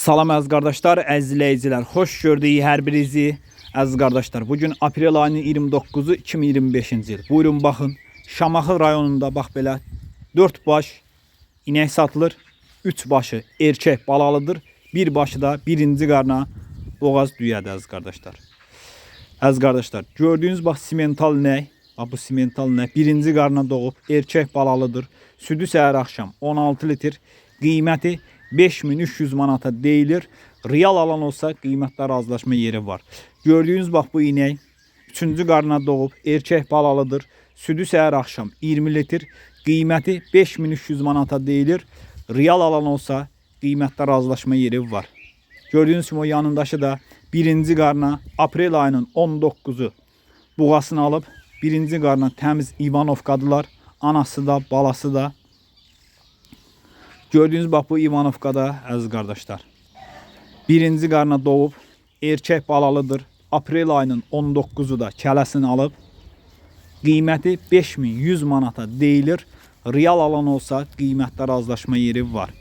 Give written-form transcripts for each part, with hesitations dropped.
Salam əziz qardaşlar, əziz izləyicilər, xoş gördük hər birinizi. Əziz qardaşlar, bugün aprel ayının 29-u 2025-ci il. Buyurun baxın, Şamaxı rayonunda bax belə 4 baş inək satılır. 3 başı erkək balalıdır. Bir başı da birinci qarna boğaz düyədir əziz qardaşlar. Əziz qardaşlar, gördüyünüz bax simental inək. Bax bu simental inək birinci qarna doğub, erkək balalıdır. Südü səhər axşam 16 litr. Qiyməti 5300 manata deyilir. Real alan olsa qiymətdə razılaşma yeri var. Gördüyünüz bax bu inək 3-cü qarna doğub, erkək balalıdır. Südü səhər axşam 20 litr. Qiyməti 5300 manata deyilir. Real alan olsa qiymətdə razılaşma yeri var. Gördüyünüz kimi o yanındaşı da birinci qarna aprel ayının 19'u buğasını alıb. Birinci qarna təmiz İvanovkadılar. Anası da, balası da. Gördüğünüz bax bu İvanovkada əziz qardaşlar. Birinci qarna doğub, erkək balalıdır. Aprel ayının 19'u da kələsini alıb. Qiyməti 5100 manata deyilir. Real alan olsa qiymətdə razılaşma yeri var.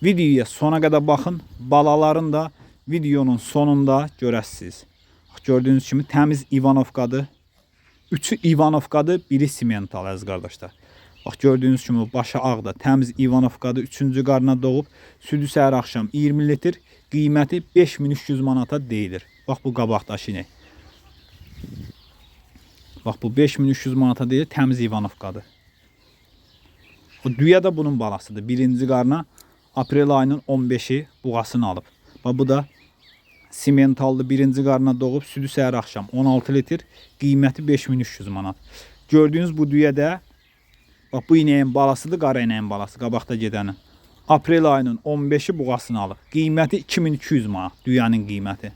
Videoya sona qədər baxın. Balaların da videonun sonunda görəsiniz. Gördüğünüz kimi təmiz İvanovkadır. 3'ü İvanovkadır, biri simental əziz qardaşlar. Bax gördüyünüz kimi başı ağda təmiz İvanovkadır. 3-cü qarna doğub, südü səhər axşam 20 litr. Qiyməti 5300 manata deyilir. Bax bu qabaqdaşı inək. Bax bu 5300 manata deyilir, təmiz İvanovkadır. O düyə də bunun balasıdır. Birinci qarna aprel ayının 15'i buğasını alıb. Bax bu da simentallı birinci qarna doğub, südü səhər axşam 16 litr. Qiyməti 5300 manat. Gördüyünüz bu düyədə bax bu inəyin balasıdır, qara inəyin balası, qabaqda gedənin. Aprel ayının 15'i buğasını alıb. Qiyməti 2200 manat, düyənin qiyməti.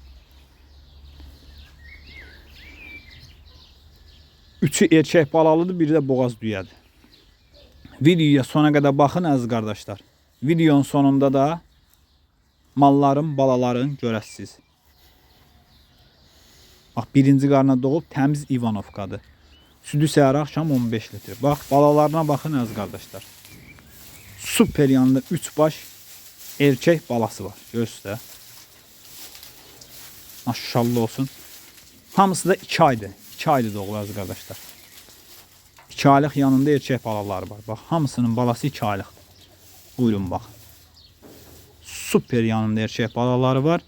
3'ü erkək balalıdır, biri də boğaz düyədir. Videoya sona qədər baxın əziz qardaşlar. Videonun sonunda da malların, balaların görəsiniz. Bax birinci qarna doğub, təmiz İvanovkadır. Südü səhər axşam 15 litr. Bax balalarına baxın əziz qardaşlar. Super yanında 3 baş erkək balası var. Görürsünüz də. Maşallah olsun. Hamısı da 2 aydır. 2 aydır doğulu əziz qardaşlar. 2 aylıq yanında erkək balaları var. Bax hamısının balası 2 aylıqdır. Buyurun bax. Super yanında erkək balaları var.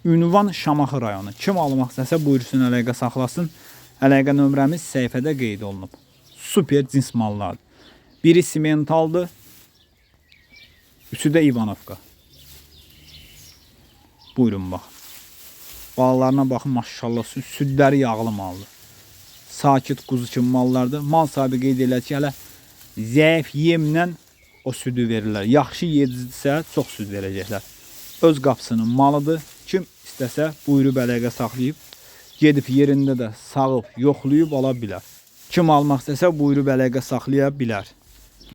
Ünvan Şamaxı rayonu. Kim almaq istəsə buyursun, əlaqə saxlasın. Əlaqə nömrəmiz səhifədə qeyd olunub. Super cins mallardır. Biri simentaldır. 3'ü də İvanovka. Buyurun bax. Balalarına baxın, maşallah südləri yağlı maldır. Sakit quzu kimi mallardır. Mal sahibi qeyd elədi ki, hələ zəif yemlə o südü verirlər. Yaxşı yedidirsə çox süd verəcəklər. Öz qapısının malıdır. Kim istəsə buyurub əlaqə saxlayıb, gedib yerində də sağıb, yoxlayıb ala bilər. Kim almaq istəsə buyurub əlaqə saxlaya bilər.